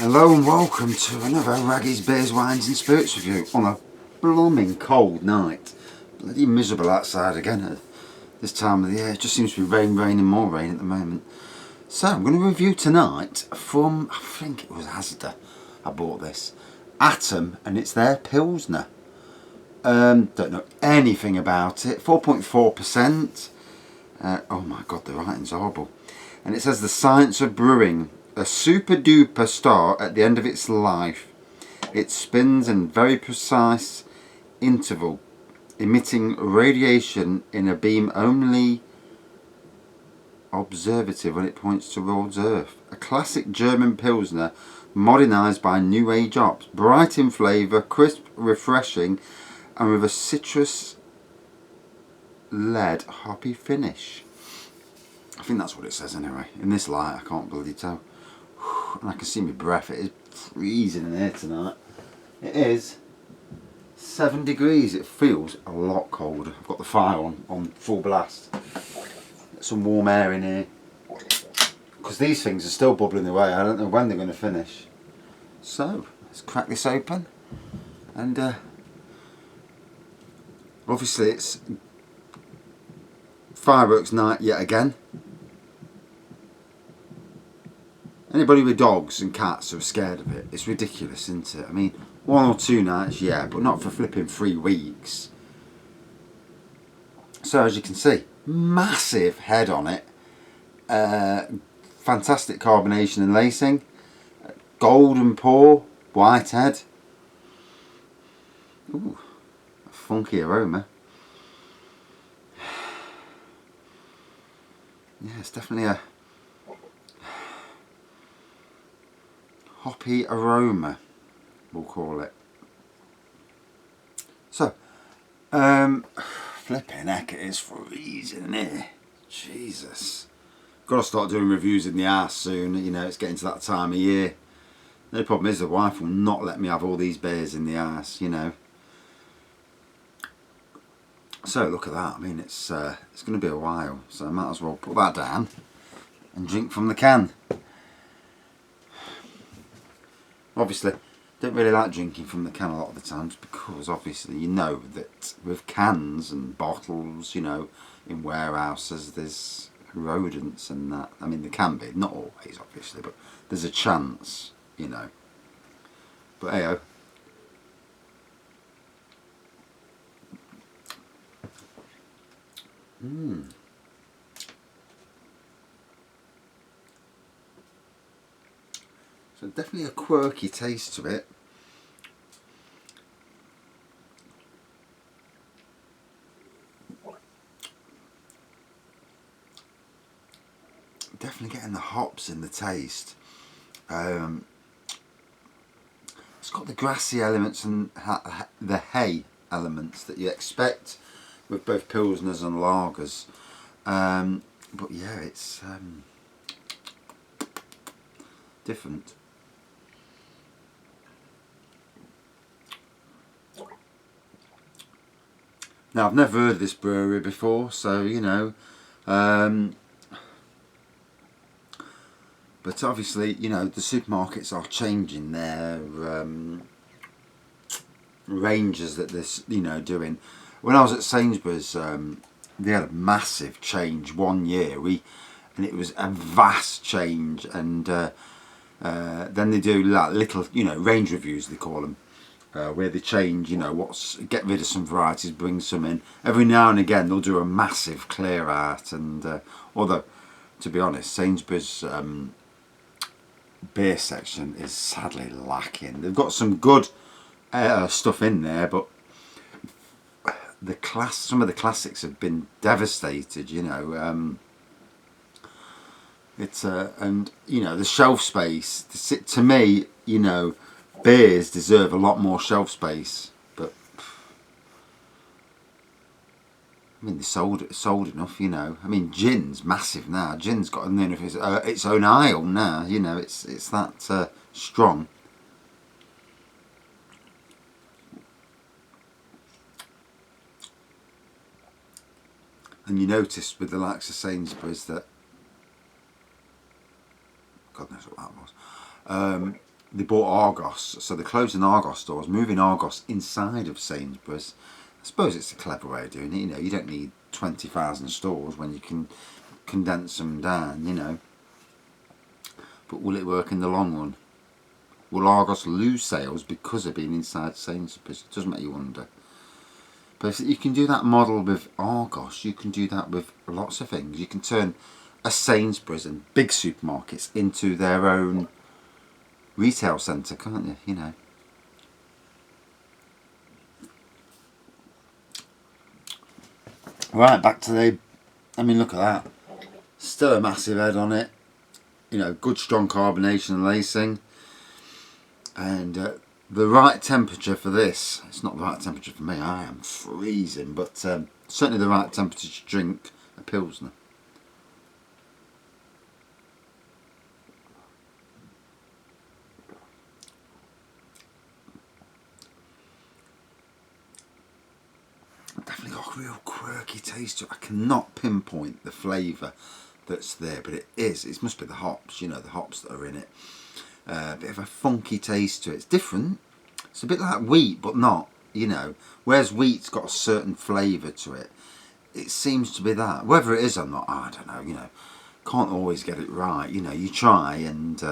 Hello and welcome to another Raggy's Beers, Wines and Spirits review on a blooming cold night. Bloody miserable outside again at this time of the year. It just seems to be rain and more rain at the moment. So I'm going to review tonight from, I think it was Asda I bought this. Atom, and it's their Pilsner. Don't know anything about it. 4.4%. Oh my god, the writing's horrible. And it says the science of brewing. A super duper star at the end of its life. It spins in very precise interval, emitting radiation in a beam only observative when it points towards Earth. A classic German Pilsner, modernised by new age hops. Bright in flavour, crisp, refreshing, and with a citrus-led hoppy finish. I think that's what it says anyway. In this light, I can't bloody tell. And I can see my breath. It is freezing in here tonight. It is 7 degrees. It feels a lot colder. I've got the fire on full blast. Get some warm air in here. Because these things are still bubbling away. I don't know when they're going to finish. So, let's crack this open. And obviously it's fireworks night yet again. Anybody with dogs and cats are scared of it. It's ridiculous, isn't it? I mean, 1 or 2 nights, yeah, but not for flipping 3 weeks. So as you can see, massive head on it. Fantastic carbonation and lacing. Golden pour, white head. Ooh, a funky aroma. Yeah, it's definitely a hoppy aroma, we'll call it. So, flipping heck, it is freezing in here. Jesus. Got to start doing reviews in the arse soon, you know, it's getting to that time of year. The problem is the wife will not let me have all these beers in the arse, you know. So, look at that, I mean, it's going to be a while, so I might as well put that down and drink from the can. Obviously, don't really like drinking from the can a lot of the times because obviously you know that with cans and bottles, you know, in warehouses there's rodents and that. I mean, there can be, not always obviously, but there's a chance, you know. But hey-oh. So definitely a quirky taste to it. Definitely getting the hops in the taste. It's got the grassy elements and the hay elements that you expect with both Pilsners and lagers. But yeah, it's different. Now, I've never heard of this brewery before, so you know, but obviously, you know, the supermarkets are changing their ranges that they're, you know, doing. When I was at Sainsbury's, they had a massive change one year. And it was a vast change, and then they do like little, you know, range reviews they call them. Where they change, you know, get rid of some varieties, bring some in. Every now and again they'll do a massive clear out, and although, to be honest, Sainsbury's beer section is sadly lacking. They've got some good stuff in there, but some of the classics have been devastated, you know. It's and you know, the shelf space, to me, you know, beers deserve a lot more shelf space, but I mean, they sold enough, you know. I mean, gin's massive now. Gin's got its own aisle now, you know. It's that strong. And you notice with the likes of Sainsbury's that, God knows what that was. they bought Argos, so they're closing Argos stores, moving Argos inside of Sainsbury's. I suppose it's a clever way of doing it. You know, you don't need 20,000 stores when you can condense them down. You know, but will it work in the long run? Will Argos lose sales because of being inside Sainsbury's? It does make you wonder. But if you can do that model with Argos, you can do that with lots of things. You can turn a Sainsbury's and big supermarkets into their own retail centre, can't you? You know. Right, back to the... I mean, look at that. Still a massive head on it. You know, good strong carbonation and lacing. And the right temperature for this. It's not the right temperature for me. I am freezing. But certainly the right temperature to drink a Pilsner. Definitely got a real quirky taste to it. I cannot pinpoint the flavour that's there, but it is. It must be the hops, you know, the hops that are in it. A bit of a funky taste to it. It's different. It's a bit like wheat, but not, you know. Whereas wheat's got a certain flavour to it, it seems to be that. Whether it is or not, I don't know, you know. Can't always get it right, you know. You try and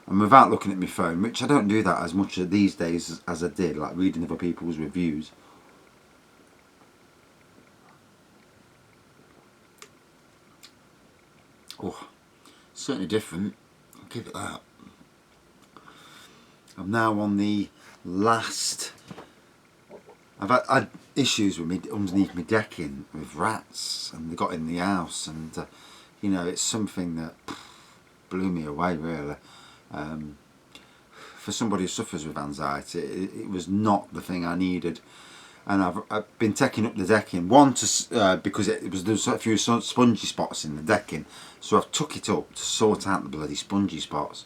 without looking at my phone, which I don't do that as much these days as I did, like reading other people's reviews. Oh, certainly different. I'll give it that. I'm now on the last. I've had issues with me underneath my decking with rats, and they got in the house, and you know, it's something that blew me away really. For somebody who suffers with anxiety, it was not the thing I needed. And I've been taking up the decking, one to because there's a few spongy spots in the decking, so I've took it up to sort out the bloody spongy spots,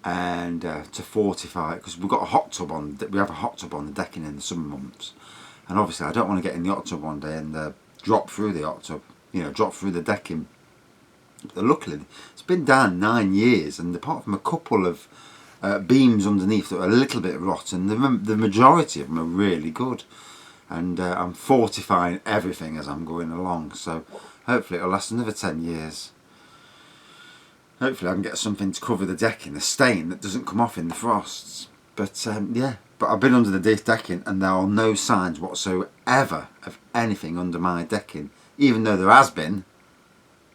and to fortify it, because we've got a hot tub on. We have a hot tub on the decking in the summer months, and obviously I don't want to get in the hot tub one day and drop through the hot tub, you know, drop through the decking. But luckily, it's been down 9 years, and apart from a couple of beams underneath that are a little bit rotten, the majority of them are really good, and I'm fortifying everything as I'm going along, so hopefully it'll last another 10 years. Hopefully I can get something to cover the decking, the stain that doesn't come off in the frosts. But yeah, but I've been under the decking and there are no signs whatsoever of anything under my decking, even though there has been,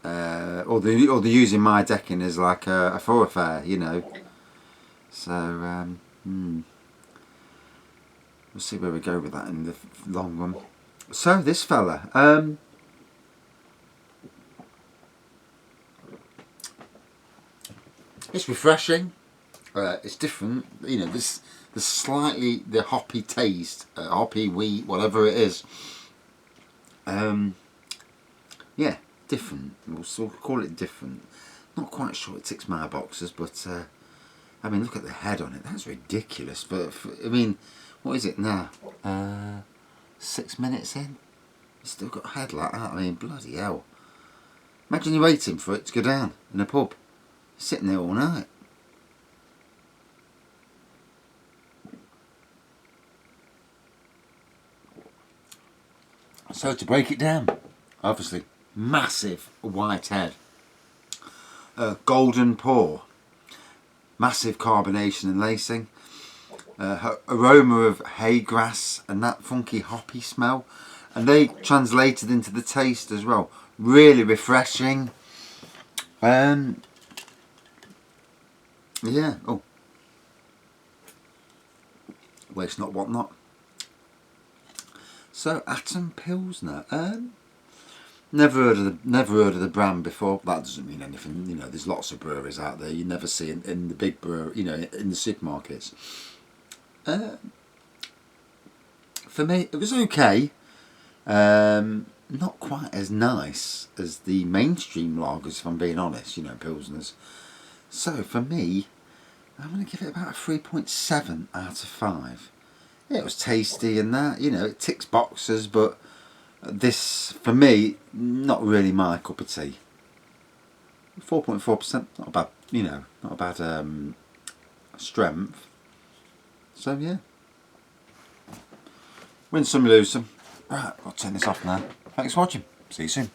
or they're using my decking as like a thoroughfare, you know. So, we'll see where we go with that in the long run. So, this fella, it's refreshing, it's different, you know, the hoppy taste, hoppy wheat, whatever it is. Yeah, different, we'll call it different. Not quite sure it ticks my boxes, but I mean, look at the head on it. That's ridiculous. But I mean, what is it now? 6 minutes in, it's still got a head like that. I mean, bloody hell! Imagine you're waiting for it to go down in a pub, sitting there all night. So to break it down, obviously, massive white head, golden pour. Massive carbonation and lacing, aroma of hay grass and that funky hoppy smell, and they translated into the taste as well. Really refreshing. Yeah. Oh, waste not, want not. So Atom Pilsner. Never heard of the brand before. That doesn't mean anything. You know, there's lots of breweries out there you never see in the big brewery, you know, in the supermarkets. For me, it was okay. Not quite as nice as the mainstream lagers, if I'm being honest. You know, Pilsners. So for me, I'm going to give it about a 3.7 out of 5. Yeah, it was tasty and that. You know, it ticks boxes, but this, for me, not really my cup of tea. 4.4%, not bad, you know, not a bad strength. So yeah. Win some, lose some. Right, I'll turn this off now. Thanks for watching. See you soon.